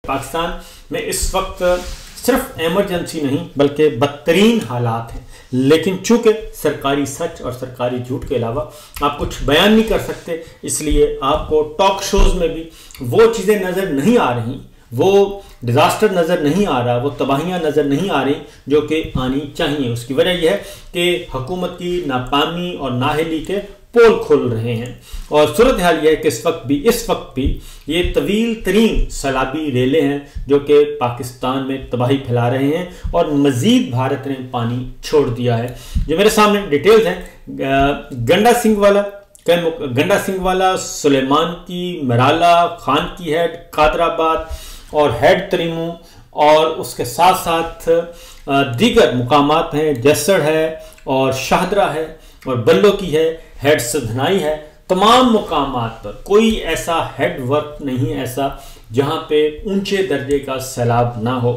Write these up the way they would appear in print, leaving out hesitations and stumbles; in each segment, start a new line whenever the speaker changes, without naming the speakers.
पाकिस्तान में इस वक्त सिर्फ इमरजेंसी नहीं बल्कि बदतरीन हालात हैं, लेकिन चूंकि सरकारी सच और सरकारी झूठ के अलावा आप कुछ बयान नहीं कर सकते, इसलिए आपको टॉक शोज में भी वो चीज़ें नज़र नहीं आ रही, वो डिज़ास्टर नज़र नहीं आ रहा, वो तबाहियाँ नज़र नहीं आ रही जो कि आनी चाहिए। उसकी वजह यह है कि हुकूमत की नाकामी और नाअहली के पोल खुल रहे हैं और सूरत हाल यह है कि इस वक्त भी ये तवील तरीन सैलाबी रेले हैं जो कि पाकिस्तान में तबाही फैला रहे हैं और मज़ीद भारत ने पानी छोड़ दिया है। जो मेरे सामने डिटेल्स हैं, गंडा सिंह वाला, सुलेमान की, मराला, खान की हेड, कादराबाद और हेड तरीमू और उसके साथ साथ दीगर मुकामात हैं, जसड़ है और शाहदरा है और बल्लो की है, हेड सधनाई है। तमाम मुकामात पर कोई ऐसा हेड वर्क नहीं ऐसा जहाँ पे ऊंचे दर्जे का सैलाब ना हो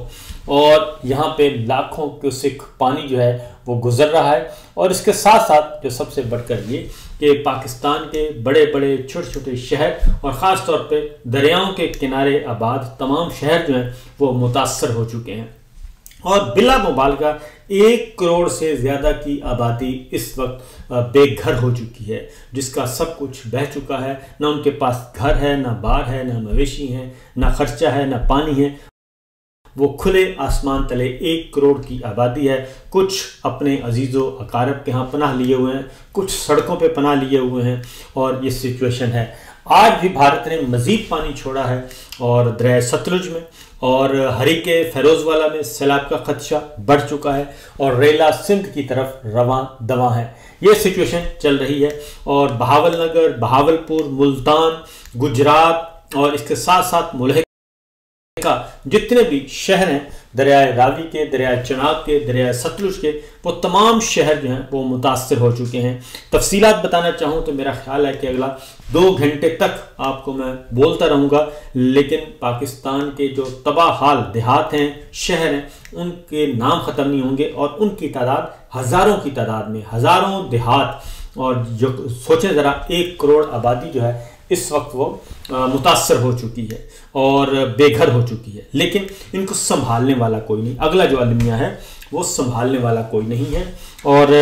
और यहाँ पे लाखों क्यूसेक पानी जो है वो गुजर रहा है। और इसके साथ साथ जो सबसे बढ़कर ये कि पाकिस्तान के बड़े बड़े छोटे छोटे शहर और ख़ास तौर पे दरियाओं के किनारे आबाद तमाम शहर जो हैं वो मुतासर हो चुके हैं और बिला मुबालगा 1 करोड़ से ज़्यादा की आबादी इस वक्त बेघर हो चुकी है, जिसका सब कुछ बह चुका है। ना उनके पास घर है, ना बार है, ना मवेशी हैं, ना खर्चा है, ना पानी है। वो खुले आसमान तले 1 करोड़ की आबादी है। कुछ अपने अजीज़ों अकारब के यहाँ पनाह लिए हुए हैं, कुछ सड़कों पे पनाह लिए हुए हैं और ये सिचुएशन है। आज भी भारत ने मज़ीद पानी छोड़ा है और दरिया सतलुज में और हरीके फ़ैरोज़वाला में सैलाब का खदशा बढ़ चुका है और रेला सिंध की तरफ रवां दवा है। ये सिचुएशन चल रही है और बहावलनगर, बहावलपुर, मुल्तान, गुजरात और इसके साथ साथ मुल्क का जितने भी शहर हैं, दरियाए रावी के, दरियाए चनाब के, दरियाए सतलुज के, वो तमाम शहर जो हैं वो मुतासर हो चुके हैं। तफसीलात बताना चाहूँ तो मेरा ख्याल है कि अगला 2 घंटे तक आपको मैं बोलता रहूँगा, लेकिन पाकिस्तान के जो तबाह हाल देहात हैं, शहर हैं, उनके नाम ख़त्म नहीं होंगे और उनकी तादाद हज़ारों की तादाद में, हज़ारों देहात। और जो सोचें ज़रा 1 करोड़ आबादी जो है इस वक्त वो मुतासर हो चुकी है और बेघर हो चुकी है, लेकिन इनको संभालने वाला कोई नहीं। अगला जो अलमिया है वो संभालने वाला कोई नहीं है और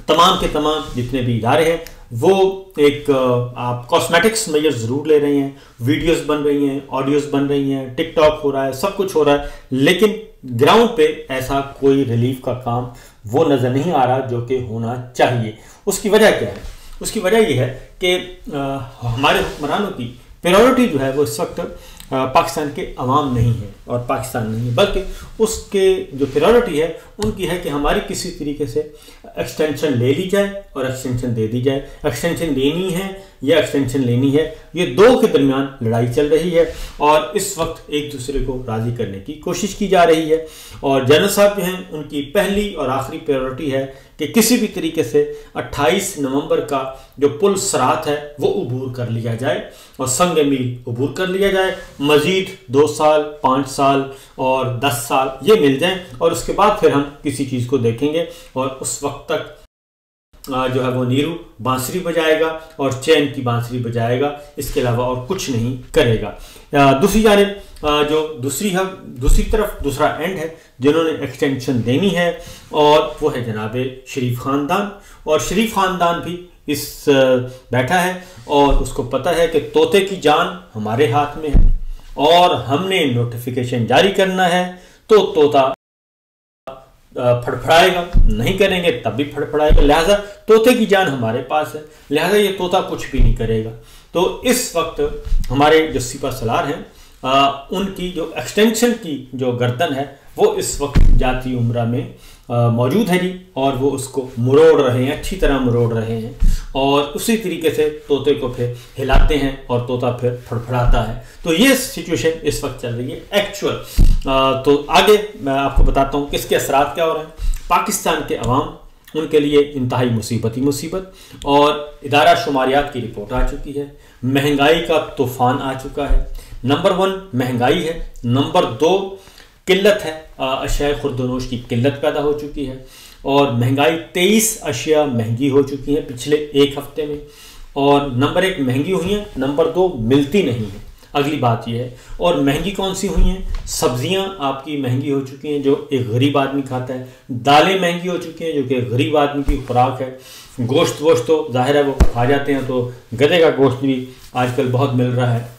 तमाम के तमाम जितने भी इदारे हैं वो एक आप कॉस्मेटिक्स मेजर ज़रूर ले रहे हैं, वीडियोस बन रही हैं, ऑडियोज़ बन रही हैं, टिकटॉक हो रहा है, सब कुछ हो रहा है, लेकिन ग्राउंड पे ऐसा कोई रिलीफ का काम वो नज़र नहीं आ रहा जो कि होना चाहिए। उसकी वजह क्या है? उसकी वजह यह है कि हमारे हुक्मरानों की प्रायोरिटी जो है वो इस वक्त पाकिस्तान के अवाम नहीं है और पाकिस्तान नहीं है, बल्कि उसके जो प्रायोरिटी है उनकी है कि हमारी किसी तरीके से एक्सटेंशन ले ली जाए और एक्सटेंशन दे दी जाए। एक्सटेंशन देनी है या एक्सटेंशन लेनी है, ये दो के दरमियान लड़ाई चल रही है और इस वक्त एक दूसरे को राज़ी करने की कोशिश की जा रही है। और जनरल साहब जो हैं उनकी पहली और आखिरी प्रायोरिटी है कि किसी भी तरीके से 28 नवंबर का जो पुल सरात है वो अबूर कर लिया जाए और संग मील अबूर कर लिया जाए। मज़ीद 2 साल, 5 साल और 10 साल ये मिल जाएं और उसके बाद फिर हम किसी चीज़ को देखेंगे और उस वक्त तक जो है वो नीरू बांसुरी बजाएगा और चैन की बांसुरी बजाएगा, इसके अलावा और कुछ नहीं करेगा। दूसरी जानिब जो दूसरी तरफ दूसरा एंड है जिन्होंने एक्सटेंशन देनी है और वो है जनाब शरीफ ख़ानदान। और शरीफ ख़ानदान भी इस बैठा है और उसको पता है कि तोते की जान हमारे हाथ में है और हमने नोटिफिकेशन जारी करना है तो तोता फड़फड़ाएगा, नहीं करेंगे तब भी फड़फड़ाएगा। लिहाजा तोते की जान हमारे पास है, लिहाजा ये तोता कुछ भी नहीं करेगा। तो इस वक्त हमारे जो सिपा सलार हैं उनकी जो एक्सटेंशन की जो गर्दन है वो इस वक्त जाती उम्रा में मौजूद है जी, और वो उसको मरोड़ रहे हैं, अच्छी तरह मरोड़ रहे हैं और उसी तरीके से तोते को फिर हिलाते हैं और तोता फिर फड़फड़ाता है। तो ये सिचुएशन इस वक्त चल रही है एक्चुअल। तो आगे मैं आपको बताता हूँ किसके असरात क्या हो रहे हैं। पाकिस्तान के अवाम उनके लिए इंतहाई मुसीबत ही मुसीबत और इदारा शुमारियात की रिपोर्ट आ चुकी है। महंगाई का तूफान आ चुका है। नंबर 1 महंगाई है, नंबर 2 किल्लत है, अशिया खुर्दनोश की किल्लत पैदा हो चुकी है और महंगाई 23 अशिया महंगी हो चुकी है पिछले 1 हफ्ते में। और नंबर 1 महंगी हुई है, नंबर 2 मिलती नहीं है। अगली बात यह है। और महंगी कौन सी हुई हैं? सब्जियां आपकी महंगी हो चुकी हैं जो एक गरीब आदमी खाता है, दालें महंगी हो चुकी हैं जो कि गरीब आदमी की खुराक है, गोश्त वोश्त तो जाहिर है वो खा जाते हैं, तो गधे का गोश्त भी आजकल बहुत मिल रहा है,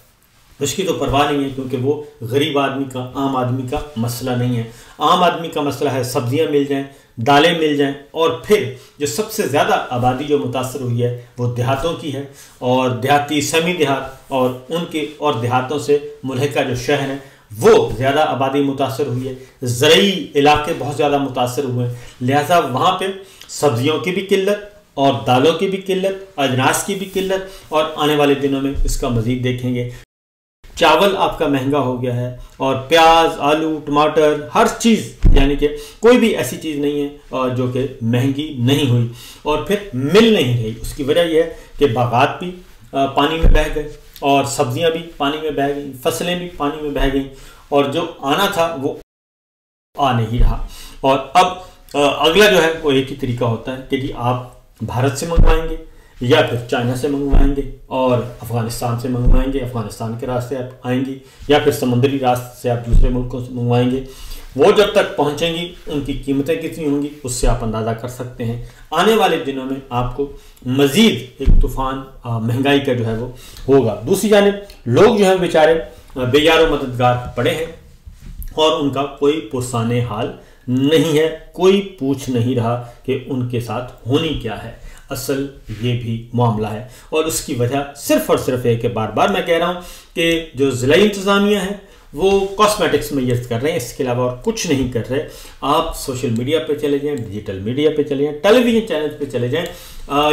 उसकी तो परवाह नहीं है क्योंकि वो गरीब आदमी का, आम आदमी का मसला नहीं है। आम आदमी का मसला है सब्जियां मिल जाएं, दालें मिल जाएं। और फिर जो सबसे ज़्यादा आबादी जो मुतासर हुई है वो देहातों की है, और देहाती, सेमी देहात और उनके और देहातों से मुल्हिका जो शहर हैं वो ज़्यादा आबादी मुतासर हुई है। ज़रई इलाके बहुत ज़्यादा मुतासर हुए हैं, लिहाजा वहाँ पर सब्जियों की भी किल्लत और दालों की भी किल्लत, अजनास की भी किल्लत, और आने वाले दिनों में इसका मज़ीद देखेंगे। चावल आपका महंगा हो गया है, और प्याज, आलू, टमाटर, हर चीज़, यानी कि कोई भी ऐसी चीज़ नहीं है जो कि महंगी नहीं हुई और फिर मिल नहीं रही। उसकी वजह यह है कि बागात भी पानी में बह गए, और सब्जियां भी पानी में बह गई, फसलें भी पानी में बह गई, और जो आना था वो आ नहीं रहा। और अब अगला जो है वो एक ही तरीका होता है कि जी आप भारत से मंगवाएंगे या फिर चाइना से मंगवाएंगे और अफ़गानिस्तान से मंगवाएंगे, अफ़गानिस्तान के रास्ते आप आएंगी, या फिर समुद्री रास्ते से आप दूसरे मुल्कों से मंगवाएंगे। वो जब तक पहुंचेंगी उनकी कीमतें कितनी होंगी उससे आप अंदाज़ा कर सकते हैं। आने वाले दिनों में आपको मज़ीद एक तूफ़ान महंगाई का जो है वो होगा। दूसरी जानिब लोग जो है बेचारे बेयारो मददगार पड़े हैं और उनका कोई पुरसाने हाल नहीं है, कोई पूछ नहीं रहा कि उनके साथ होनी क्या है। असल ये भी मामला है, और उसकी वजह सिर्फ और सिर्फ है कि बार बार मैं कह रहा हूँ कि जो ज़िला इंतज़ामिया है वो कॉस्मेटिक्स मेजर्स कर रहे हैं, इसके अलावा और कुछ नहीं कर रहे। आप सोशल मीडिया पे चले जाएं, डिजिटल मीडिया पे चले जाएं, टेलीविज़न चैनल पे चले जाएं,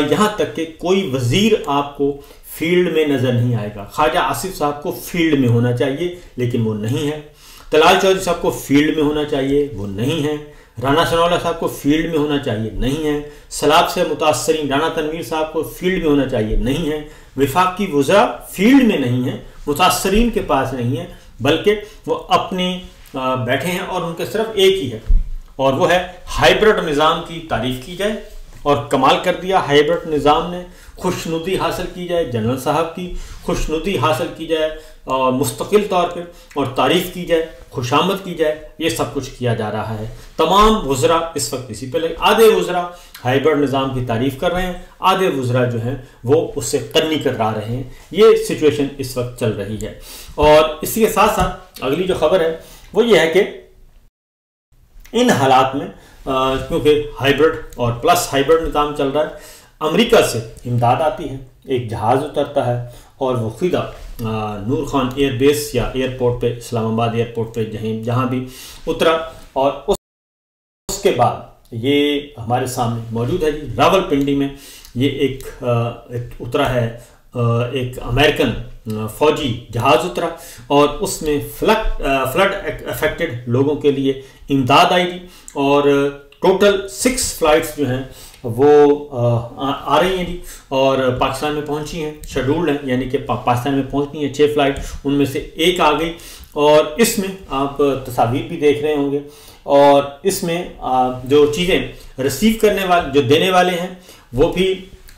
यहाँ तक कि कोई वज़ीर आपको फील्ड में नज़र नहीं आएगा। ख्वाजा आसिफ साहब को फील्ड में होना चाहिए लेकिन वो नहीं है, तलाल चौधरी साहब को फील्ड में होना चाहिए, वो नहीं है, राना सनाउल्लाह साहब को फील्ड में होना चाहिए, नहीं है, सैलाब से मुतासरीन राना तनवीर साहब को फील्ड में होना चाहिए, नहीं है, विफाकी वज़रा फील्ड में नहीं है, मुतासरीन के पास नहीं है, बल्कि वो अपने बैठे हैं और उनके सिर्फ एक ही है, और वो है हाइब्रिड निज़ाम की तारीफ़ की जाए, और कमाल कर दिया हाइब्रिड निज़ाम ने। खुशनुदी हासिल की जाए, जनरल साहब की खुशनुदी हासिल की जाए और मुस्तकिल तौर पे, और तारीफ़ की जाए, खुशामद की जाए, ये सब कुछ किया जा रहा है। तमाम वज़रा इस वक्त इसी पे लगे। आधे वज़रा हाइब्रिड निज़ाम की तारीफ़ कर रहे हैं, आधे वज़रा जो हैं वो उससे तन्नी कतरा रहे हैं। ये सिचुएशन इस वक्त चल रही है। और इसी के साथ साथ अगली जो खबर है वो ये है कि इन हालात में क्योंकि हाइब्रिड और प्लस हाइब्रिड निज़ाम चल रहा है, अमेरिका से इमदाद आती है, एक जहाज़ उतरता है और वो खुदा नूर खान एयरबेस या एयरपोर्ट पे, इस्लामाबाद एयरपोर्ट पे जहाँ भी उतरा, और उसके बाद ये हमारे सामने मौजूद है जी रावलपिंडी में। ये एक उतरा है, एक अमेरिकन फ़ौजी जहाज़ उतरा और उसमें फ्लड अफेक्टेड लोगों के लिए इमदाद आई, और टोटल 6 फ्लाइट्स जो हैं वो आ रही हैं जी, और पाकिस्तान में पहुंची हैं, शेड्यूल्ड हैं, यानी कि पाकिस्तान में पहुंचनी है 6 फ्लाइट, उनमें से एक आ गई। और इसमें आप तस्वीर भी देख रहे होंगे, और इसमें जो चीज़ें रिसीव करने वाले, जो देने वाले हैं वो भी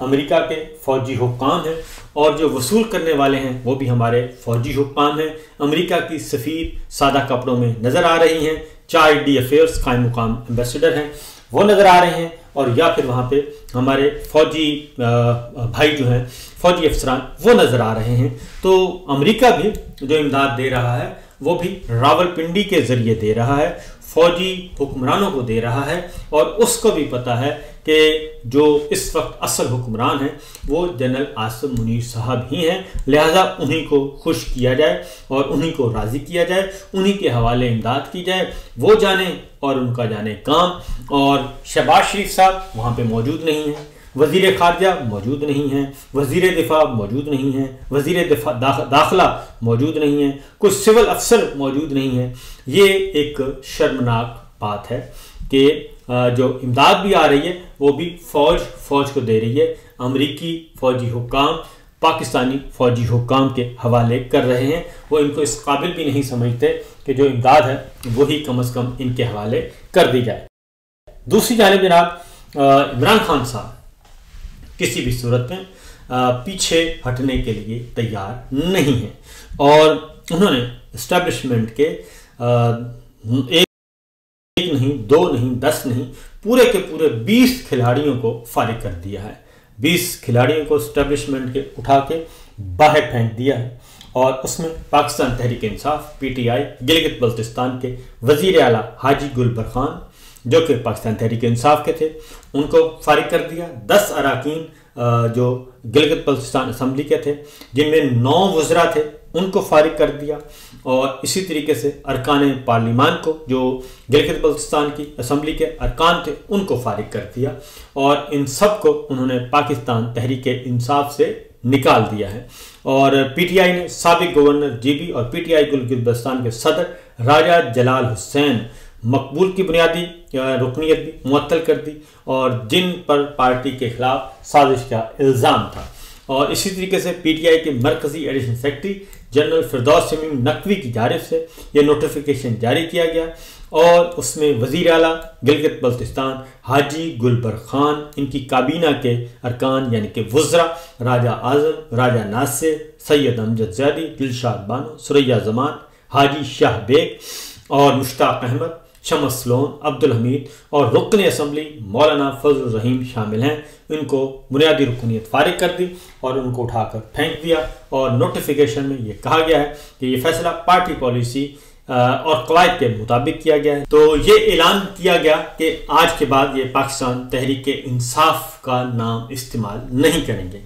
अमेरिका के फ़ौजी हुक्काम हैं, और जो वसूल करने वाले हैं वो भी हमारे फ़ौजी हुक्काम हैं। अमेरिका की सफ़ीर सादा कपड़ों में नज़र आ रही हैं, 4 इंडी अफेयर्स कायम मुकाम एम्बेसडर हैं वो नज़र आ रहे हैं, और या फिर वहाँ पे हमारे फ़ौजी भाई जो हैं, फ़ौजी अफसरान वो नज़र आ रहे हैं। तो अमेरिका भी जो इमदाद दे रहा है वो भी रावलपिंडी के ज़रिए दे रहा है, फ़ौजी हुक्मरानों को दे रहा है, और उसको भी पता है कि जो इस वक्त असल हुक्मरान हैं वो जनरल आसिम मुनीर साहब ही हैं, लिहाजा उन्हीं को खुश किया जाए और उन्हीं को राज़ी किया जाए, उन्हीं के हवाले इमदाद की जाए, वो जाने और उनका जाने काम। और शहबाज शरीफ साहब वहाँ पे मौजूद नहीं हैं, वज़ीर ख़ारजा मौजूद नहीं हैं, वज़ीर दिफा मौजूद नहीं हैं, वज़ीर दिफा दाखिला मौजूद नहीं हैं, कुछ सिविल अफसर मौजूद नहीं हैं। ये एक शर्मनाक बात है कि जो इमदाद भी आ रही है वो भी फ़ौज को दे रही है, अमरीकी फ़ौजी हुक्काम पाकिस्तानी फ़ौजी हुक्काम के हवाले कर रहे हैं। वो इनको इस काबिल भी नहीं समझते कि जो इमदाद है वही कम अज़ कम इनके हवाले कर दी जाए। दूसरी जानिब जनाब इमरान खान साहब किसी भी सूरत में पीछे हटने के लिए तैयार नहीं है। और उन्होंने इस्टेब्लिशमेंट के एक नहीं, 2 नहीं, 10 नहीं, पूरे के पूरे 20 खिलाड़ियों को फारिग कर दिया है। 20 खिलाड़ियों को इस्टेब्लिशमेंट के उठा के बाहर फेंक दिया है। और उसमें पाकिस्तान तहरीक इंसाफ PTI गिलगित बल्तिस्तान के वजीर आला हाजी गुल बरखान, जो कि पाकिस्तान तहरीक इंसाफ के थे, उनको फारिग कर दिया। 10 अराकीन जो गिलगित बल्तिस्तान असम्बली के थे, जिनमें 9 वज़रा थे, उनको फारिग कर दिया। और इसी तरीके से अरकान पार्लिमान को, जो गिलगित बल्तिस्तान की असम्बली के अरकान थे, उनको फारिग कर दिया। और इन सब को उन्होंने पाकिस्तान तहरीक इंसाफ से निकाल दिया है। और PTI ने साबिक गवर्नर GB और PTI गिलगित बल्तिस्तान के सदर राजा जलाल हुसैन मकबूल की बुनियादी रुकनीत भी मुअत्तल कर दी, और जिन पर पार्टी के खिलाफ साजिश का इल्ज़ाम था। और इसी तरीके से PTI के मरकजी एडिशनल सेक्रेटरी जनरल फिरदौस शमीम नकवी की जानिब से यह नोटिफिकेशन जारी किया गया, और उसमें वज़ीर आला गिलगित बल्तिस्तान हाजी गुलबर खान, इनकी काबीना के अरकान यानी कि वज़रा राजा आज़म, राजा नासिर, सैयद अमजद ज़ैदी, दिलशाद बानो, सुरैया ज़मान, हाजी शाह बेग और मुश्ताक अहमद, शमस लोन, अब्दुल हमीद और रुकन असम्बली मौलाना फजल रहीम शामिल हैं। इनको बुनियादी रुकनीत फारिग कर दी और उनको उठाकर फेंक दिया। और नोटिफिकेशन में ये कहा गया है कि ये फैसला पार्टी पॉलिसी और कवायद के मुताबिक किया गया है। तो ये ऐलान किया गया कि आज के बाद ये पाकिस्तान तहरीक इंसाफ का नाम इस्तेमाल नहीं करेंगे।